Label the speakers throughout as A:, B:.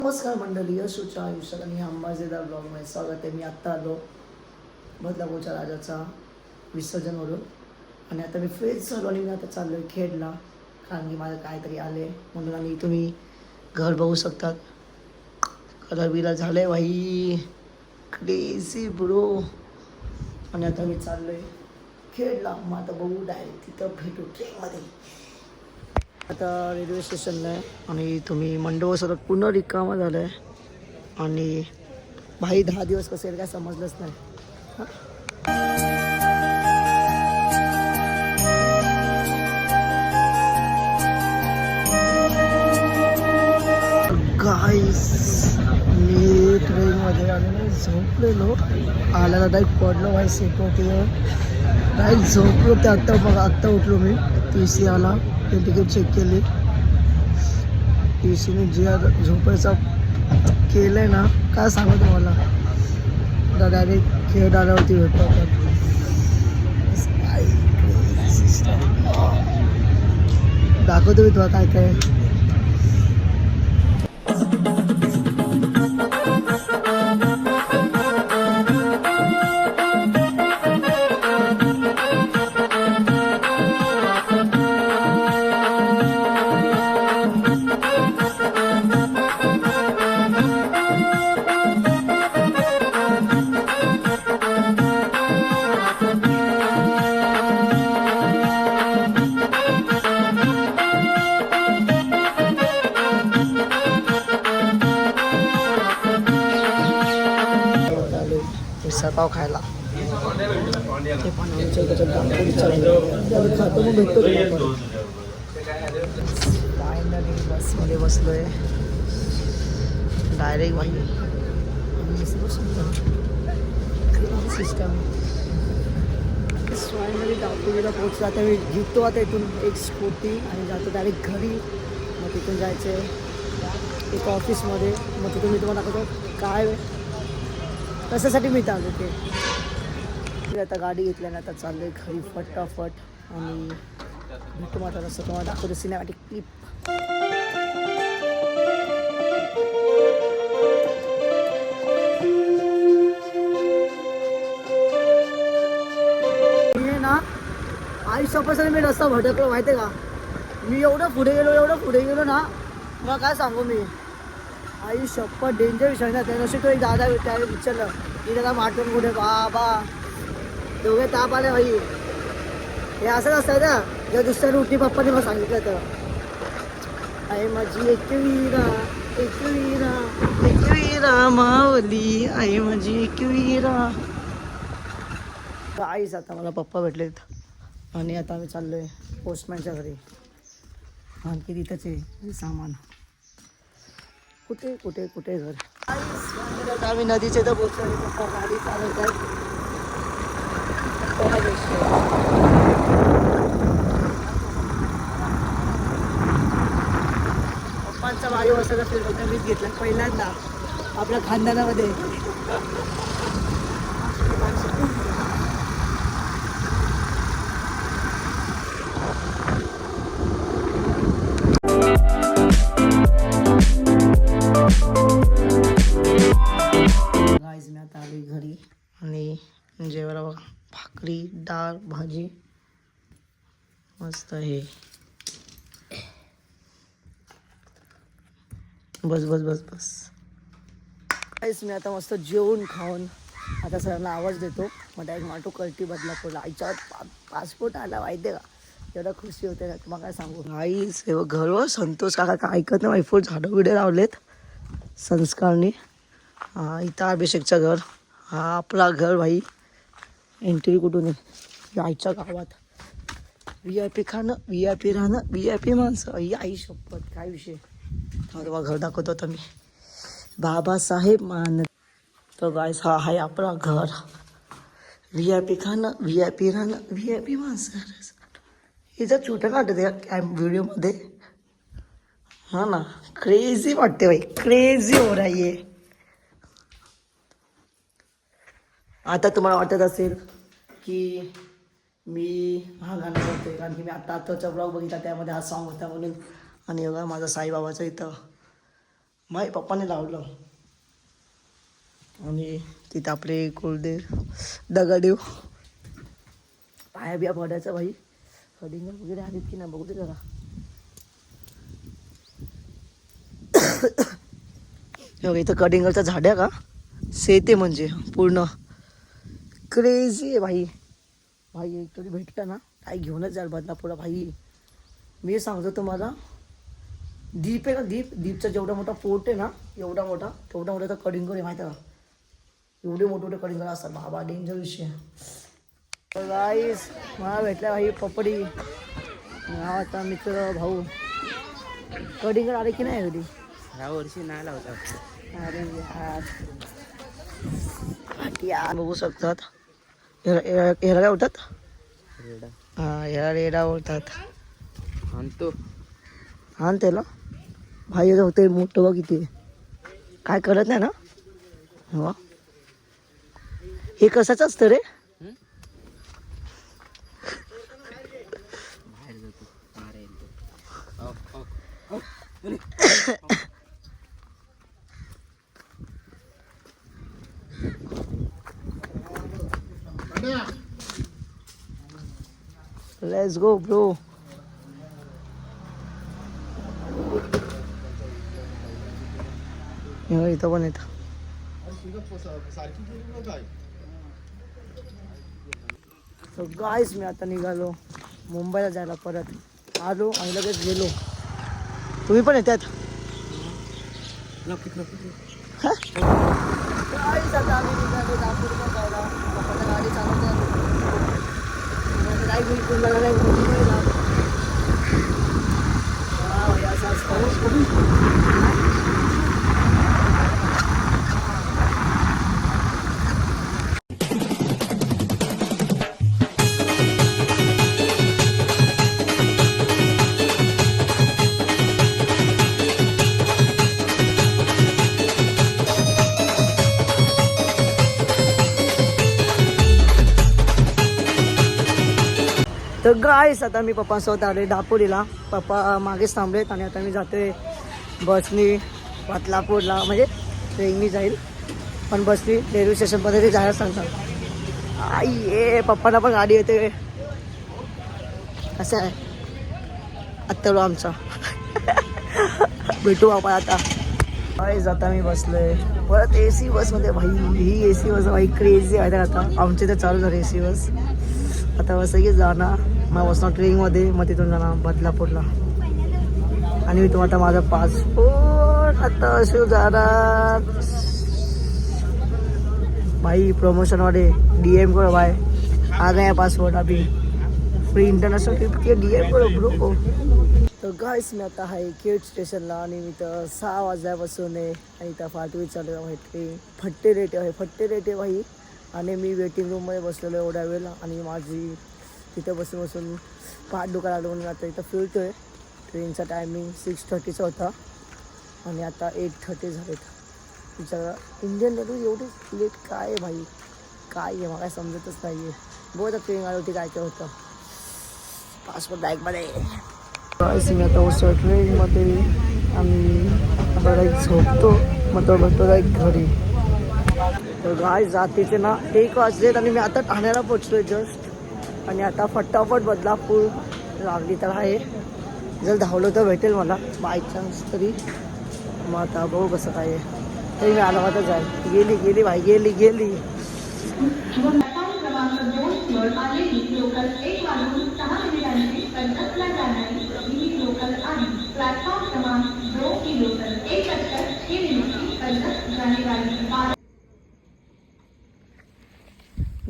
A: नमस्कार मंडळी, यशूच्या आयुष्यात आणि अंबाजेदार ब्लॉगमध्ये स्वागत आहे. मी आत्ता आलो बदलापूरच्या राजाचा विसर्जनवरून आणि आता मी फ्रेश झालो आणि मी आता चाललो आहे खेडला, कारण की माझं काहीतरी आले म्हणून. आणि तुम्ही घर बघू शकतात, कलर बिलर झालं आहे भाई, क्रेझी ब्रो. आणि आता मी चाललो आहे खेडला. मग आता बघू डायरेक्ट तिथं भेटू ट्रेनमध्ये. आता रेल्वे स्टेशनला आहे आणि तुम्ही मंडळ सगळं पूर्ण रिकामा झालं आहे. आणि भाई 10 दिवस कसं येईल काय समजलंच नाही. गाईस, मी ट्रेनमध्ये आणि झोपलेलो, आल्याला डायरेक्ट पडलो भाई सेटवरतीवर, डायरेक्ट झोपलो. ते आत्ता बघा, आत्ता उठलो मी. TC आला, ते तिकीट चेक केली. TCने जे झोपायचा केलं आहे ना, काय सांगू तुम्हाला. डायरेक्ट खेळ आल्यावरती भेटतो आपण. दाखवतो मी तुला काय काय. मिसळपाव खायला ते पण आमच्या त्याच्यात खातो मग भेटतो. फायनली बसमध्ये बसलो आहे डायरेक्ट भाई. सिस्टम फायनली दापोलीला पोहोचला. आता मी घेतो आता इथून एक स्कूटी आणि जातो डायरेक्ट घरी. मग तिथून जायचं आहे एक ऑफिसमध्ये. मग तिथून मी तुम्हाला दाखवतो काय कशासाठी मी चालू ते. आता गाडी घेतल्याने आता चाललं आहे घरी फटाफट. आणि भेटू मग आता तसं तुम्हाला दाखवतो सिनेमॅटिक क्लिप. मी ना आयुष्यापासून मी रस्ता भटकलो माहिती आहे का. मी एवढं पुढे गेलो ना, मग काय सांगू मी. आयुष्य पण डेंजर विषय ना. त्या तो एक दादा त्याने विचारलं की त्याला माटून कुठे बाबा दोघे ताप आले भाई. हे असंच असतं ना, जर दुसऱ्या उठी पप्पाने मला सांगितलं तर. आहे माझी एकवीरा एकवीरा एकवीरा मावली, आहे माझी एकवीरा. आईच आता मला पप्पा भेटलेत आणि आता आम्ही चाललो आहे पोस्टमॅनच्या घरी. आणखी तिथंच आहे सामान. कुठे कुठे कुठे घर. आम्ही नदीचे तर पोहोचलो. पप्पा गाडी चालवत आहेत. पप्पांचा वारी वर्षाचा फिरवता मीच घेतला पहिल्यांदा आपल्या खानदानामध्ये. मी आता आली घरी आणि जेवायला बघा भाकरी डाळ भाजी मस्त आहे. बस बस बस बस काहीच. मी आता मस्त जेवून खाऊन आता सरांना आवाज देतो. मग डायरेक्ट माटू कल्टी बदलापूरला. आईच्या पासपोर्ट आला माहिती आहे का. एवढं खुशी होते ना तुम्हाला काय सांगू. आईच घरवर संतोष काका काय ऐकत नाही. फुल झाडं बिडे लावलेत संस्कारनी. इथं अभिषेकचं घर. हा आपला घर भाई. एंट्री कुठून आहे आईच्या गावात. VIP खाणं, VIP राहणं, VIP माणसं. आई शपथ काय विषय. तुम्हाला घर दाखवतो आता मी. बाबासाहेब मान तो गाईस. हा आहे आपला घर. VIP खाणं, VIP राहणं, VIP माणसं. हिचं छोटं काढत आहे व्हिडिओमध्ये. हा ना, क्रेझी वाटते भाई, क्रेझी हो रहा है. आता तुम्हाला वाटत असेल की मी हा गाणं करतोय कारण की मी आत्ताचा ब्लॉग बघितला त्यामध्ये हा सॉन्ग होता म्हणून. आणि बघा माझा साईबाबाचा इथं माझ्या पप्पाने लावलं. आणि तिथं आपले कुलदेव दगडीव पाया बिया पडायचा भाई. कडिंग वगैरे आलीत की नाही बघू दे जरा. इथं कडिंगरच्या झाड्या का शेते म्हणजे पूर्ण क्रेझी आहे भाई. भाई एक तरी भेटला ना काय घेऊनच जाईल बदलापूरला भाई. मी सांगतो तुम्हाला, दीप आहे ना दीपचा जेवढा मोठा पोट आहे ना एवढा मोठा तेवढा मोठा तर कडिंगर आहे माहिती आहे का. एवढे मोठे मोठे कडिंगर असतात बाबा, डेंजर विषय. तर गाईस मला भेटला भाई पपडी. आता मित्र भाऊ कडिंगर आले की नाही कधी
B: ह्या वर्षी नाही लावतात.
A: अरे यार बघू शकतात. ह्याला काय बोलतात?
B: रेडा
A: हां ह्याला रेडा बोलतात.
B: आणतो
A: हां त्याला भाई होते मोठं बघ किती काय करत नाही ना. हो हे कसाच असतं रे?
B: बाहेर जातो मारायला.
A: Let's go bro. इथं पण येतं. सो गाईस मी आता निघालो मुंबईला जायला. परत आलो आणि लगेच गेलो. तुम्ही पण येतात? गाईस आता आम्ही निघालो नागपूर पण जायला. पप्पाच्या गाडी चालवते. काय बिलकुल मला नाही मोठी नाही ना. असं असतं. तर गाईस आता मी पप्पांसोबत आले दापोलीला. पप्पा मागेच थांबलेत आणि आता मी जाते बसनी बदलापूरला. म्हणजे ट्रेननी जाईल पण बसनी रेल्वे स्टेशनमध्ये ते जायला सांगतात. आई ये पप्पांना पण गाडी येते. कसं आहे आत्ता आमचा भेटू बाबा आता. गाईस आता मी बसलोय परत AC बसमध्ये. भाई ही AC बस भाई क्रेझी आहे. आता आमची तर चालू झाली AC बस. आता बस की जाणार मग बसणार ट्रेनमध्ये. मग तिथून जाणार बदलापूरला. आणि मी तुम्हाला माझा पासपोर्ट आता असे जाणार भाई. प्रमोशनवाले DM करो भाई. आ गया पासपोर्ट अभी. फ्री इंटरनॅशनल ट्रिप की DM करो ब्रो. तर गाईस मी आता आहे केट स्टेशनला आणि मी तर 6 वाजल्यापासून आहे. आणि इथं फाटवी चालू आहे ट्रेन. फट्टे रेटे आहे भाई. आणि मी वेटिंग रूममध्ये बसलेलो एवढ्या वेळ. आणि माझी तिथे बसून बसून पाठ दुखायला लागलो म्हणून आता इथं फिरतो आहे. ट्रेनचा टायमिंग 6:30चा होता आणि आता 8:30 झालेत. विचारा इंडियन रेल्वे एवढी लेट काय आहे भाई. काय आहे मला काय समजतच नाही आहे. बहुत ट्रेन आली होती काय काय होतं. पासपोर्ट बॅगमध्ये. मी आता उसळ ट्रेनमध्ये आम्ही आता काही झोपतो. मग तो म्हणतो जाईल घरी. तर गाय जातीचे ना 1 वाजलेत आणि मी आता ठाण्याला पोचलोय जस्ट. आणि आता फटाफट बदलापूर लागली तर आहे. जर धावलं तर भेटेल मला बाय चान्स तरी. मग आता बघू कसं काय आहे. तरी मी आला आता जाईल. गेली भाई गेली.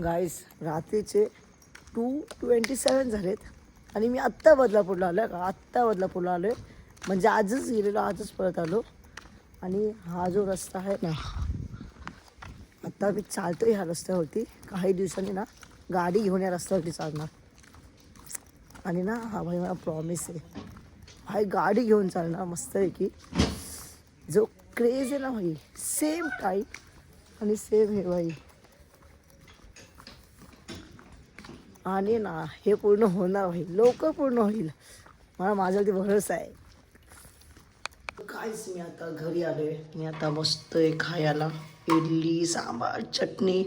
A: गाईस रात्रीचे 2:27 झालेत आणि मी आत्ता बदलापूरला आलो का. आत्ता बदलापूरला आलो आहे म्हणजे आजच गेलेलो आजच परत आलो. आणि हा जो रस्ता आहे ना आत्ता मी चालतो ह्या रस्त्यावरती. काही दिवसांनी ना गाडी घेऊन या रस्त्यावरती चालणार. आणि ना हा भाई मला प्रॉमिस आहे भाई गाडी घेऊन चालणार मस्त आहे की. जो क्रेज आहे ना भाई सेम टाईप आणि सेम हे भाई. आणि ना हे पूर्ण होणार भाई लवकर पूर्ण होईल. मला माझ्यावरती भरोसा आहे. काहीच मी आता घरी आलोय. मी आता मस्त आहे खायला इडली सांबार चटणी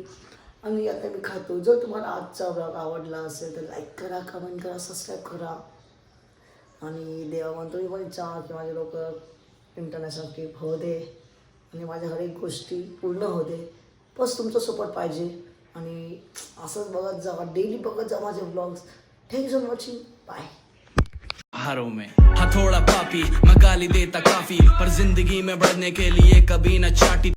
A: आणि आता मी खातो. जर तुम्हाला आजचा ब्लॉग आवडला असेल तर लाईक करा, कमेंट करा, सबस्क्राईब करा आणि देवा म्हणतो मी पण इच्छा की माझे लोक इंटरनॅशनल ट्रिप होऊ दे आणि माझ्या हर एक गोष्टी पूर्ण होऊ दे. बस तुमचा सपोर्ट पाहिजे आणि असंच बघत जा, डेली बघत जा माझे blogs. Thank you so watching. Bye.
C: हारों में हथौड़ा पापी मैं गाली देता काफी पर जिंदगी में बढ़ने के लिए कभी न चाटी